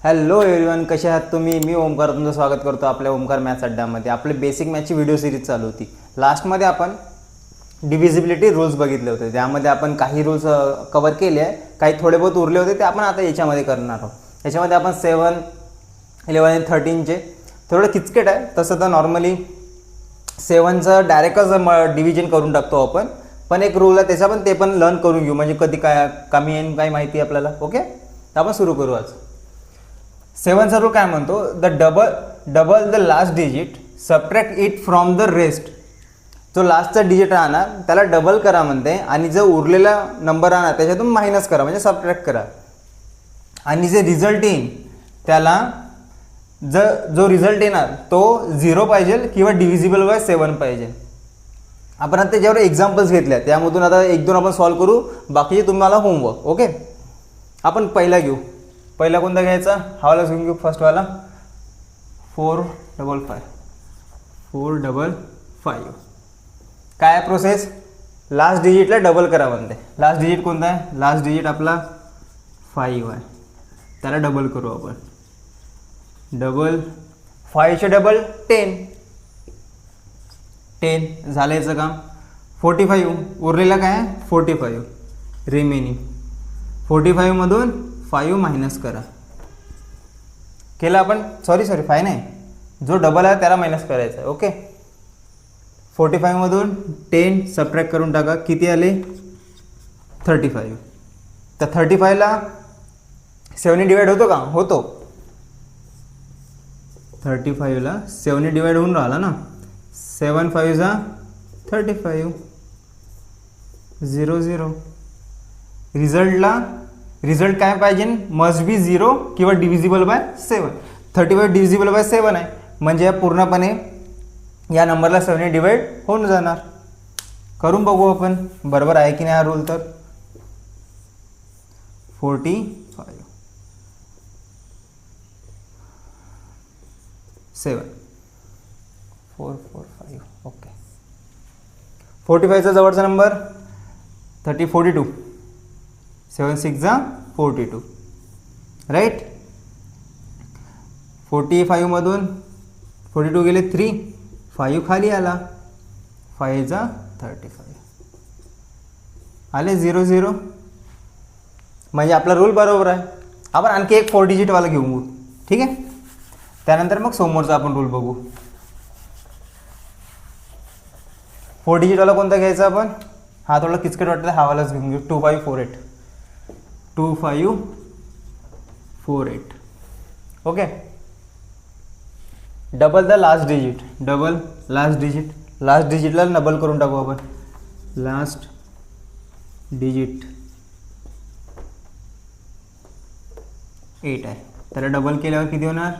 Hello everyone, कसे आहात तुम्ही? मी ओमकार तुमचं स्वागत करतो आपल्या ओमकार मॅथ्स अड्ड्यामध्ये. आपली बेसिक मॅथची व्हिडिओ सिरीज चालू होती. लास्टमध्ये आपण डिव्हिजिबिलिटी रूल्स बघितले होते, त्यामध्ये आपण काही रूल्स कवर केले आहे, काही थोडे बहुत उरले होते ते आपण आता याच्यामध्ये करणार आहोत. याच्यामध्ये आपण 7, 11 आणि 13चे थोडं किचकट आहे. तसं तर नॉर्मली 7चं डायरेक्टच डिव्हिजन करून टाकतो आपण, पण एक रूल आहे त्याचा पण ते पण लर्न करून घेऊ, म्हणजे कधी काय कमी येईल काय माहिती आपल्याला. ओके, तर आपण सुरू करू. आज 7चा रूल काय म्हणतो? Double the last digit, subtract it from the rest. जो लास्टचा डिजिट राहणार त्याला डबल करा म्हणते, आणि जो उरलेला नंबर राहणार त्याच्यातून मायनस करा, म्हणजे सबट्रॅक्ट करा. आणि जे रिझल्ट येईल त्याला जो रिझल्ट येणार तो 0 पाहिजे किंवा डिव्हिजिबल बाय 7 पाहिजे. आपण आता त्याच्यावर एक्झाम्पल्स घेतल्या, त्यामधून आता 1-2 आपण सॉल्व्ह करू, बाकीचे तुम्हाला होमवर्क. ओके, आपण पहिला घेऊ. पहिला कोणता घ्यायचा? हा वाला घेऊन घेऊ, फर्स्टवाला 455. 455 काय आहे प्रोसेस? लास्ट डिजिटला डबल करा म्हणते. लास्ट डिजिट कोणता आहे? लास्ट डिजिट आपला 5 आहे, त्याला डबल करू आपण. डबल 5चे डबल 10 झालं याचं काम. 45 उरलेला काय आहे? 45 रिमेनिंग. 45 मधून 5 मायनस करा. केलं आपण? सॉरी 5 नाही, जो डबल आहे त्याला मायनस करायचं आहे. ओके, 45 मधून 10 सबट्रॅक्ट करून टाका. किती आले? 35. तर 35ला 7ने डिवाइड होतो का? होतो. 35ला 7ने डिवाइड होऊन राहिला ना. 7 5 जा 35. 0 0. रिझल्ट काय पाहिजे? मस्ट बी 0 किंवा डिव्हिजिबल बाय 7. 35 डिव्हिजिबल बाय 7 आहे, म्हणजे पूर्णपणे या नंबरला 7ने डिवाइड होऊन जाणार. करून बघू आपण बरोबर आहे की नाही हा रूल. तर 45 7 4 4 5. ओके, 45चा जवळचा नंबर 42. 7 6 जा 42. राईट. 45 मधून 42 गेले 3, 5 खाली आला. 5 जा 35 आले 0 0, म्हणजे आपला रूल बरोबर आहे. आपण आणखी एक 4 डिजिटवाला घेऊ, ठीक आहे. त्यानंतर मग समोरचा आपण रूल बघू. 4 डिजिटवाला कोणता घ्यायचा आपण? हा थोडा किचकट वाटतं, हा वालाच घेऊन घेऊ. 2548. 2548. Okay, double the last digit. Double last digit. Last डिजिटला डबल करून टाकू आपण. लास्ट डिजिट 8 आहे, त्याला डबल केल्यावर किती होणार?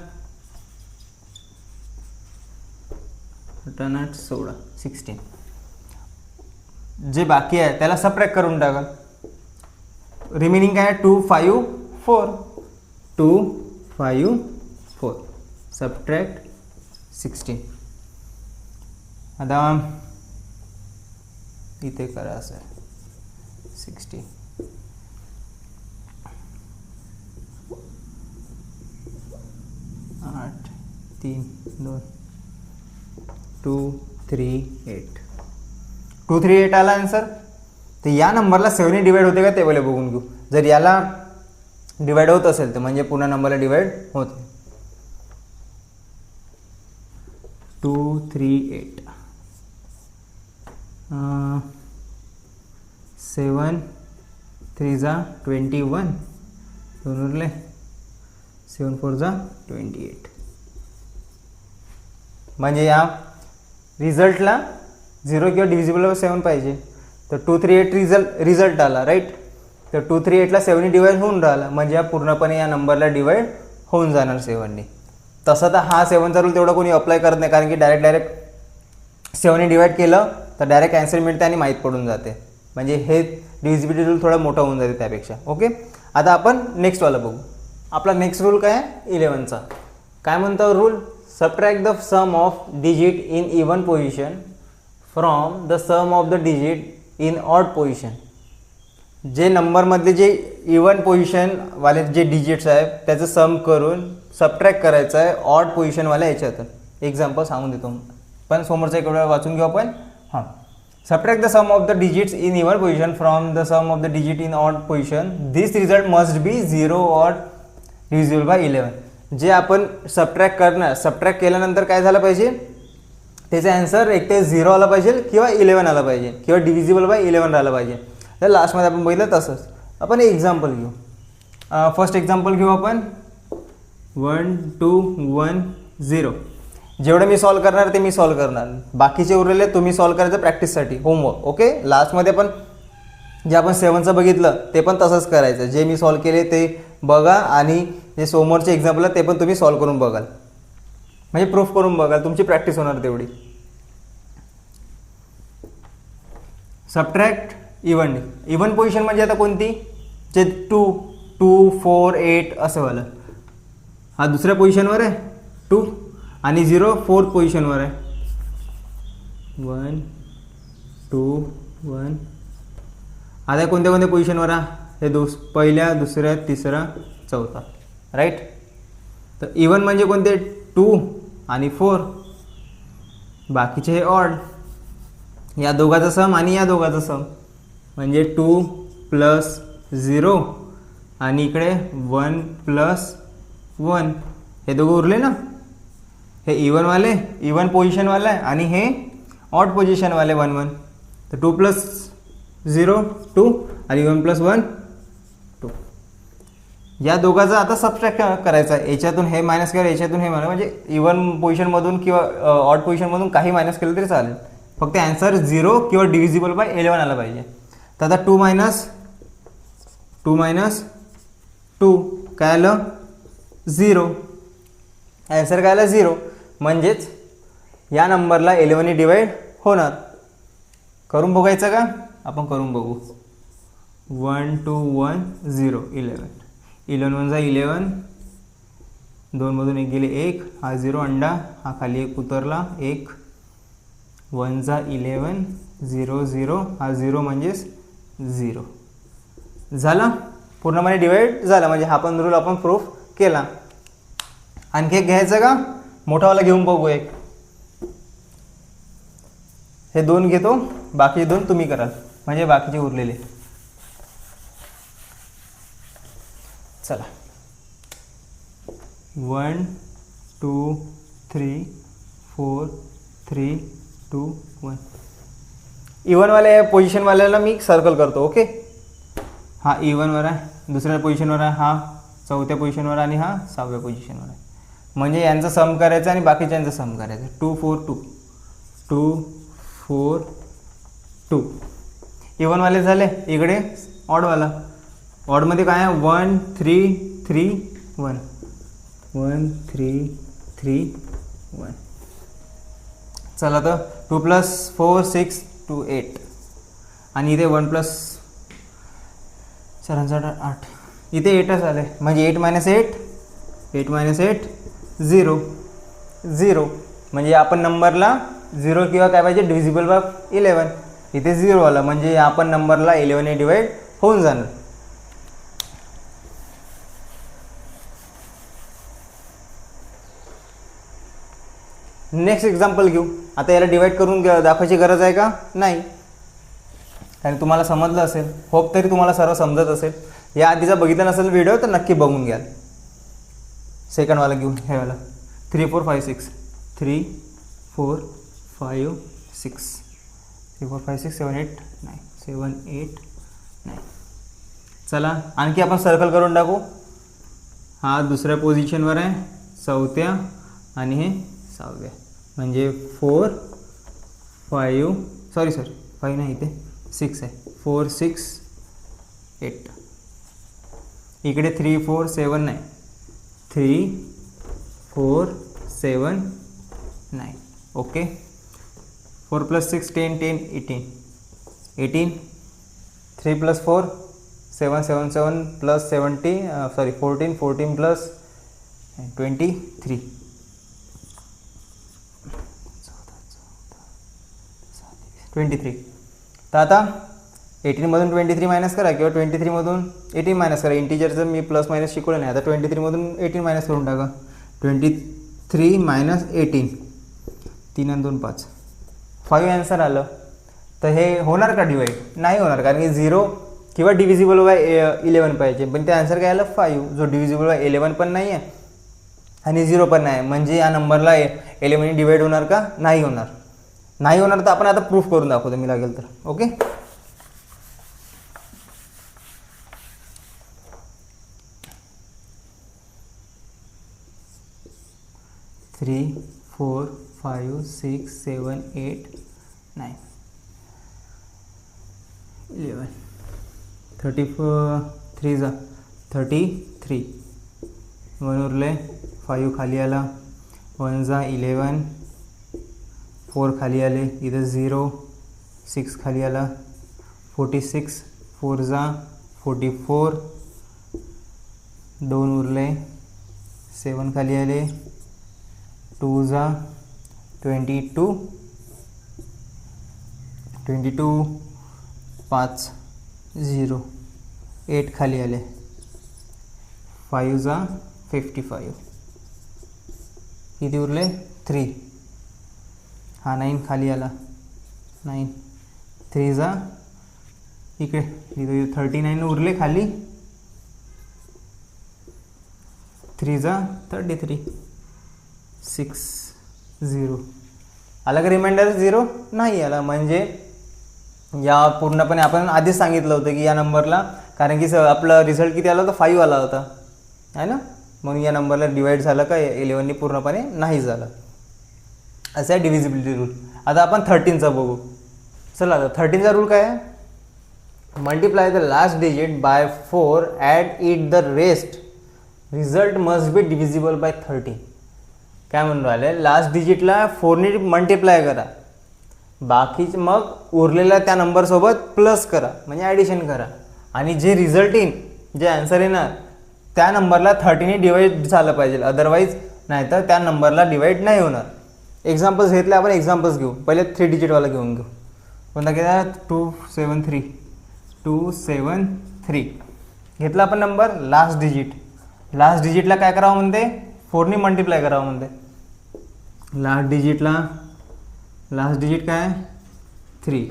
16. जे बाकी आहे त्याला सबट्रॅक्ट करून टाका. रिमेनिंग काय आहे? 254. 254 सबट्रॅक्ट 16. आता इथे करा असं 60. 8 3 2 238. 238 आला आन्सर. तर या नंबरला 7ने डिवाइड होते का ते पहिले बघून घेऊ. जर याला डिवाइड होत असेल तर म्हणजे पुन्हा नंबरला डिवाइड होते. 238. 7 3 जा 21. 2 उरले. 7 4 जा 28. म्हणजे या रिझल्टला 0 किंवा डिव्हिजिबल 7 पाहिजे. तर 238 रिझल्ट आला. राईट. तर 238ला 7ने डिवाइड होऊन राहिला, म्हणजे या पूर्णपणे या नंबरला डिवाइड होऊन जाणार 7ने. तसं तर हा 7चा रूल तेवढा कोणी अप्लाय करत नाही, कारण की डायरेक्ट 7ने डिवाइड केलं तर डायरेक्ट आन्सर मिळते आणि माहीत पडून जाते. म्हणजे हे डिव्हिजिबिलिटी रूल थोडा मोठा होऊन जाते त्यापेक्षा. ओके, आता आपण नेक्स्टवाला बघू. आपला नेक्स्ट रूल काय आहे? 11चा. काय म्हणतो rule? Subtract the sum of digit in even position from the sum of the digit in odd position. जे नंबरमधले जे इवन पोझिशनवाले जे डिजिट्स आहेत त्याचं सम करून सबट्रॅक्ट करायचं आहे ऑड पोझिशनवाल्या याच्यातून. एक्झाम्पल सांगून देतो, पण समोरचा एक वेळा वाचून घेऊ आपण. हां, subtract the sum of the digits in even position from the sum of the digit in odd position. This result must be 0 or divisible by 11. जे आपण सबट्रॅक्ट करणार, सबट्रॅक्ट केल्यानंतर काय झालं पाहिजे, त्याचा आन्सर एक ते 0 आला पाहिजे किंवा 11 आला पाहिजे किंवा डिव्हिजिबल बाय 11 आला पाहिजे. तर लास्टमध्ये आपण बघितलं तसंच. आपण एक एक्झाम्पल घेऊ. फर्स्ट एक्झाम्पल घेऊ आपण 1 2 1 0. जेवढं मी सॉल्व करणार ते मी सॉल्व करणार, बाकीचे उरलेले तुम्ही सॉल्व करायचं प्रॅक्टिससाठी होमवर्क. ओके, लास्टमध्ये पण जे आपण 7चं बघितलं ते पण तसंच करायचं. जे मी सॉल्व केले ते बघा आणि जे समोरचे एक्झाम्पल आहे ते पण तुम्ही सॉल्व करून बघाल, म्हणजे प्रूफ करून बघाल, तुमची प्रॅक्टिस होणार तेवढी. सबट्रॅक्ट इवन पोझिशन म्हणजे आता कोणती, जे 2 2 4 8 असं वालं. हा दुसऱ्या पोझिशनवर आहे 2 आणि 0 फोर्थ पोझिशनवर आहे 1 2 1. आता कोणत्या कोणत्या पोझिशनवर आहे, हे पहिल्या दुसऱ्या तिसरा चौथा, राईट. तर इवन म्हणजे कोणते 2 आणि 4, बाकीचे हे ऑड. या दोघाचा सम आणि या दोघाचा सम म्हणजे 2 प्लस 0 आणि इकडे 1 प्लस 1. हे दोघं उरले ना, हे इवनवाले इवन पोझिशनवाले आणि हे ऑड पोझिशनवाले 1 1. तर 2 प्लस 0 2 आणि 1 प्लस 1 2. या दोघांचा आता सबट्रॅक्ट करायचा आहे. याच्यातून हे मायनस केलं, याच्यातून हे मायनस, म्हणजे इवन पोझिशनमधून किंवा ऑड पोझिशनमधून काही मायनस केलं तरी चालेल, फक्त आन्सर 0 किंवा डिव्हिजिबल बाय 11 आला पाहिजे. तर आता 2 मायनस 2 काय आलं 0. आन्सर काय आलं 0. म्हणजेच या नंबरला 11ने डिवाइड होणार. करून बघायचं का, आपण करून बघू. 1 2 1 0 11. 11 1 जा 11, 2 मधून 1 गेले 1, हा 0 अंडा, हा खाली 1 उतरला 1. 1 जा 11 0 0, हा 0 म्हणजेच 0 झाला, पूर्णपणे डिवाइड झाला. म्हणजे हा पण रूल आपण प्रूफ केला. आणखी एक घ्यायचं का, मोठावाला घेऊन बघू. एक हे 2 घेतो, बाकी 2 तुम्ही कराल, म्हणजे बाकीचे उरलेले. चला 1 2 3 4 3 2 1. इवनवाल्या पोझिशनवाल्याला मी सर्कल करतो. ओके, हा इवनवर आहे, दुसऱ्या पोझिशनवर आहे, हा चौथ्या पोझिशनवर आणि हा 6व्या पोझिशनवर आहे. म्हणजे यांचं सम करायचं आणि बाकीच्यांचं सम करायचं. 2 4 2 2 4 2. इवनवाले झाले. इकडे ऑडवाला, ऑडमध्ये काय आहे 1 3 3 1 1 3 3 1. चला तर 2 प्लस 4 6 2 8 आणि इथे 1 प्लस 4 8, इथे 8च आले. म्हणजे 8 मायनस 8 0 0. म्हणजे आपण नंबरला 0 किंवा काय पाहिजे डिव्हिजिबल बाय 11. इथे 0 आला म्हणजे आपण नंबरला 11ने डिवाइड होऊन जाणार. नेक्स्ट एक्झाम्पल घेऊ. आता याला डिवाइड करून दाखवायची गरज आहे का, नाही, कारण तुम्हाला समजलं असेल. होप तरी तुम्हाला सर्व समजत असेल. या आधीचा बघितला नसेल व्हिडिओ तर नक्की बघून घ्याल. सेकंडवाला घेऊ, हे वाला 3 4 5 6 3 4 5 6 3 4 5 6 7 8 9 7 8 9. चला आणखी आपण सर्कल करून टाकू. हा दुसऱ्या पोझिशनवर आहे, चौथ्या आणि हे 6व्या. म्हणजे 4 5 5 नाही, इथे 6 आहे. 4 6 8. इकडे 3 4 7 नाही, 3 4 7 9. Okay. 4 plus 6 10 10 18 18. 3 plus 4 7 7 7 plus 14 14 plus 23 23. तर आता 18मधून 23 मायनस करा किंवा 23मधून 18 मायनस करा. इंटिजरचं मी प्लस मायनस शिकवलं नाही, आता 23मधून 18 मायनस करून टाका. 23 मायनस 18, 3 आणि 2 5, 5 आन्सर आलं. तर हे होणार का डिवाईड? नाही होणार, कारण की 0 किंवा डिव्हिजिबल बाय 11 पाहिजे, पण ते आन्सर काय आलं 5, जो डिव्हिजिबल बाय 11 पण नाही आहे आणि 0 पण नाही. म्हणजे या नंबरला 11 डिवाईड होणार का? नाही होणार. नाही होणार तर आपण आता प्रूफ करून दाखवतो मी लागेल तर. ओके, 3 4 5 6 7 8 9 11, 33 जा 33, 1 उरले, 5 खाली आला, 1 जा 11, 4 खाली आले, इथं 0, 6 खाली आला, 46, 4 जा 44, 2 उरले, 7 खाली आले, 2 जा 22, 5 0, 8 खाली आले, 5 जा 55, किती उरले 3, हा 9 खाली आला, 9, 3 जा इकडे, इथं 39 उरले खाली, 3 जा 33, 6 0 आला का रिमाइंडर? 0 नाही आला. म्हणजे या पूर्णपणे आपण आधीच सांगितलं होतं की या नंबरला, कारण की आपला रिझल्ट किती आला होता? 5 आला होता आहे ना, म्हणून या नंबरला डिवाईड झालं का 11नी पूर्णपणे नाही झालं. असं आहे डिव्हिजिबिलिटी रूल. आता आपण 13चा बघू. चला, आता 13चा रूल काय आहे? Multiply the last digit by 4, add it the rest, result must be divisible by 13. काय म्हणून राहिले? लास्ट डिजिटला 4ने मल्टिप्लाय करा, बाकीचे मग उरलेल्या त्या नंबरसोबत प्लस करा, म्हणजे ॲडिशन करा, आणि जे रिझल्ट येईल, जे आन्सर येणार त्या नंबरला 30ने डिवाईड झालं पाहिजे, अदरवाईज नाही तर त्या नंबरला डिवाईड नाही होणार. एक्झाम्पल्स घेतले आपण, एक्झाम्पल्स घेऊ. पहिले 3 डिजिटवाला घेऊन घेऊ. कोणता घेतला? 273, 273 घेतला आपण नंबर. लास्ट डिजिट, लास्ट डिजिटला काय करावं म्हणते? 4ने मल्टिप्लाय करावं म्हणते. लास्ट डिजिटला, लास्ट डिजिट काय? 3.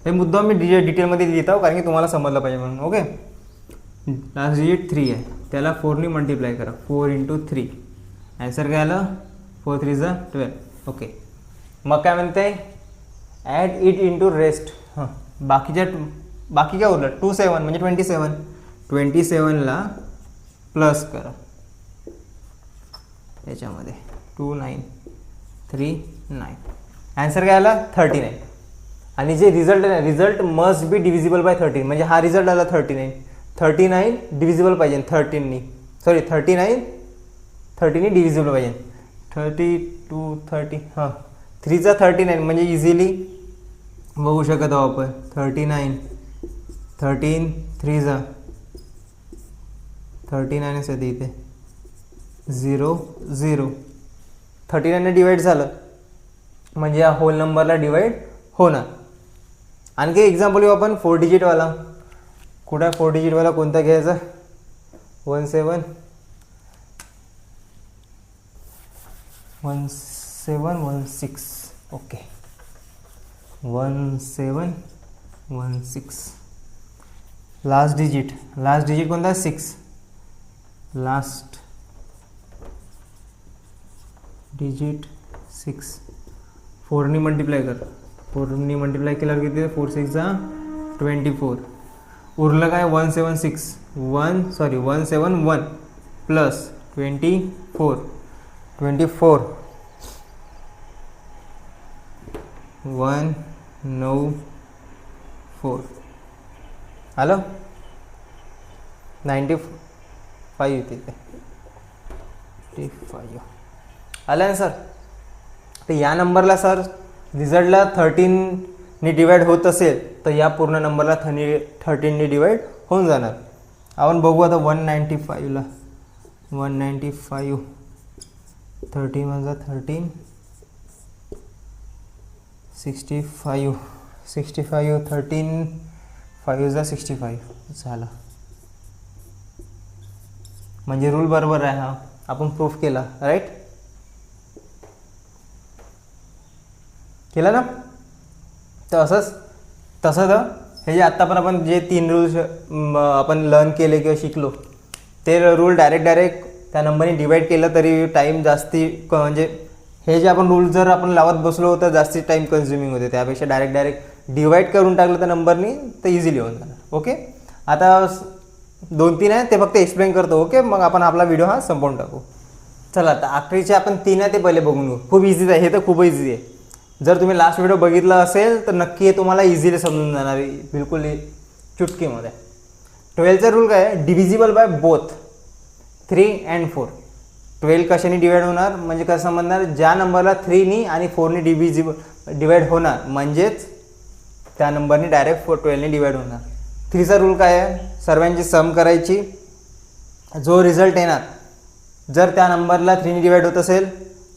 हे मुद्दा मी डिटेलमध्ये लिहित आहो, कारण की तुम्हाला समजलं पाहिजे म्हणून. ओके, लास्ट डिजिट 3 आहे, त्याला 4ने मल्टिप्लाय करा. 4 × 3, आन्सर काय आलं? 4 3 जा 12. ओके, मग काय म्हणते? Add it into rest. हां, बाकी काय उरलं? 27 म्हणजे 27. 27ला प्लस करा याच्यामध्ये. 2 9 3 9, आन्सर काय आला? 39. आणि जे रिझल्ट आहे, result must be divisible by 13, म्हणजे हा रिझल्ट आला 39. 39 डिव्हिजिबल पाहिजे 13नी, सॉरी 39 30नी डिव्हिजिबल पाहिजे. 32 30, हां 3 चा 39 म्हणजे इझिली बघू शकत आहोत आपण. 39 13 3 जा 39 येते इथे. 0 0, 39ने डिवाईड झालं म्हणजे या होल नंबरला डिवाईड होणार. आणखी एक्झाम्पल घेऊ आपण 4 डिजिटवाला. कुठं 4 डिजिटवाला कोणता घ्यायचा? 1716. ओके, 1716. लास्ट डिजिट कोणता? 6. Last digit 6. 4ने मल्टिप्लाय कर. 4ने मल्टिप्लाय केल्यावर किती? 4 6 जा 24. उरलं काय? 171 प्लस 24 194. आलं? 95 येते ते. 95 आलं आहे सर. तर या नंबरला सर रिझल्टला 13ने डिवाईड होत असेल तर या पूर्ण नंबरला 13ने डिवाईड होऊन जाणार. आपण बघू आता 195ला. 195 13 1 13 65 65 13 5 जा 65 झाला. म्हणजे रूल बरोबर आहे हा, आपण प्रूफ केला. राईट, केला ना. तर असंच तसं हे जे आत्ता पण आपण जे 3 रूल्स आपण लर्न केले किंवा शिकलो ते रूल डायरेक्ट त्या नंबरने डिवाईड केलं तरी टाईम जास्ती म्हणजे हे जे आपण रूल जर आपण लावत बसलो तर जास्ती टाईम कन्झ्युमिंग होते. त्यापेक्षा डायरेक्ट डिवाईड करून टाकलं त्या नंबरनी तर इझिली होऊन जाणार. ओके, आता 2-3 आहे ते फक्त एक्सप्लेन करतो. ओके, मग आपण आपला व्हिडिओ हा संपवून टाकू. चला, आता आखरीचे आपण 3 आहे ते पहिले बघून घेऊ. खूप इझीच आहे हे, तर खूप इझी आहे. जर तुम्ही लास्ट व्हिडिओ बघितला असेल तर नक्की हे तुम्हाला इझिली समजून जाणार आहे, बिलकुल चुटकीमध्ये. 12चा रूल काय आहे, डिव्हिजिबल बाय बोथ 3 and 4. 12 कशाने डिवाईड होणार म्हणजे कसं समजणार, ज्या नंबरला 3नी आणि 4नी डिवाईड होणार म्हणजेच त्या नंबरने डायरेक्ट 12ने डिवाईड होणार. 3चा रूल काय आहे, सर्वांची सम करायची, जो रिझल्ट येणार जर त्या नंबरला 3ने डिवाईड होत असेल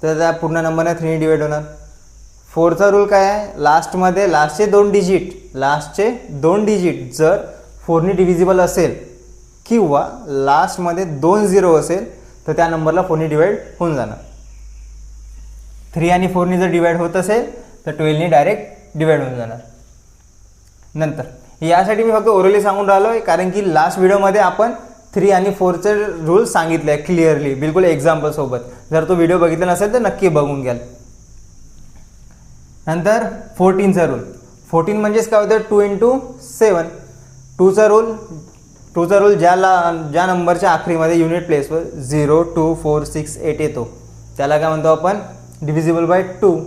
तर त्या पूर्ण नंबरने 3ने डिवाईड होणार. 4चा रूल काय आहे, लास्टचे 2 डिजिट जर 4ने डिव्हिजिबल असेल किंवा लास्टमध्ये 2 0 असेल तर त्या नंबरला 4ने डिवाईड होऊन जाणार. 3 आणि 4ने जर डिवाईड होत असेल तर 12ने डायरेक्ट डिवाईड होऊन जाणार. नंतर यासाठी मी फक्त ओरली सांगून राहिलो आहे कारण की लास्ट व्हिडिओमध्ये आपण 3 आणि 4चे रूल सांगितले आहे क्लिअरली, बिलकुल एक्झाम्पल सोबत. जर तो व्हिडिओ बघितला नसेल तर नक्की बघून घ्याल. नंतर 14चा रूल. 14 म्हणजेच काय होतं, 2 into 7. 2चा रूल ज्या नंबरच्या आखरीमध्ये युनिट प्लेसवर 0 2 4 6 8 येतो त्याला काय म्हणतो आपण, डिव्हिजिबल बाय 2.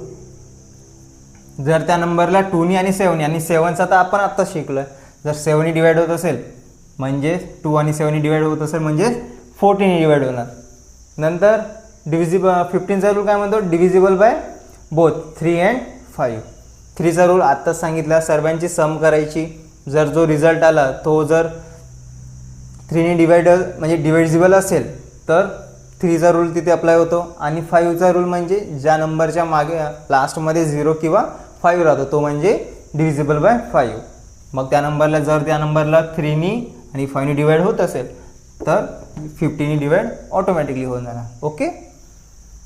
जर त्या नंबरला 2नी आणि 7चा तर आपण आत्ताच शिकलो आहे. जर 7नी डिवाईड होत असेल म्हणजे 2 आणि 7नी डिवाईड होत असेल म्हणजे 14ने डिवाईड होणार. नंतर 15चा रूल काय म्हणतो, डिव्हिजिबल बाय बोथ 3 and 5. 3चा रूल आत्ताच सांगितला, सर्वांची सम करायची, जर जो रिझल्ट आला तो जर 3ने म्हणजे डिव्हिजिबल असेल तर 3चा रूल तिथे अप्लाय होतो. आणि 5चा रूल म्हणजे ज्या नंबरच्या मागे लास्टमध्ये 0 किंवा 5 राहतो तो म्हणजे डिव्हिजिबल बाय 5. मग त्या नंबरला 3नी आणि 5ने डिवाईड होत असेल तर 50ने डिवाईड ऑटोमॅटिकली होऊन जाणार. ओके,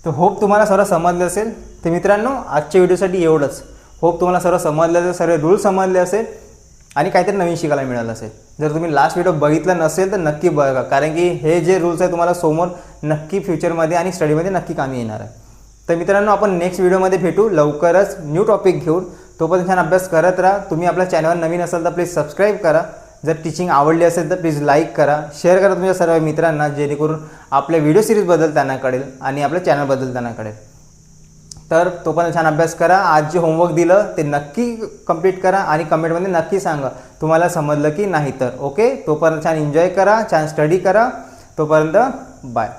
तर होप तुम्हाला सर्व समजलं असेल. तर मित्रांनो, आजच्या व्हिडिओसाठी एवढंच. होप तुम्हाला सर्व समजलं असेल, सर्व रूल समजले असेल आणि काहीतरी नवीन शिकायला मिळालं असेल. जर तुम्ही लास्ट व्हिडिओ बघितला नसेल तर नक्की बघा, कारण की हे जे रूल्स आहे तुम्हाला समोर नक्की फ्युचरमध्ये आणि स्टडीमध्ये नक्की कामी येणार आहे. तर मित्रांनो, आपण नेक्स्ट व्हिडिओमध्ये भेटू लवकरच न्यू टॉपिक घेऊन. तोपर्यंत छान अभ्यास करत राहा. तुम्ही आपल्या चॅनलवर नवीन असाल तर प्लीज सबस्क्राईब करा. जर टीचिंग आवडली असेल तर प्लीज लाईक करा, शेअर करा तुमच्या सर्व मित्रांना, जेणेकरून आपल्या व्हिडिओ सिरीजबद्दल त्यांना कळेल आणि आपल्या चॅनलबद्दल त्यांना कळेल. तर तोपर्यंत छान अभ्यास करा. आज जे होमवर्क दिलं ते नक्की कंप्लीट करा आणि कमेंटमध्ये नक्की सांगा तुम्हाला समजलं की नाही तर. ओके, तोपर्यंत छान एन्जॉय करा, छान स्टडी करा. तोपर्यंत बाय.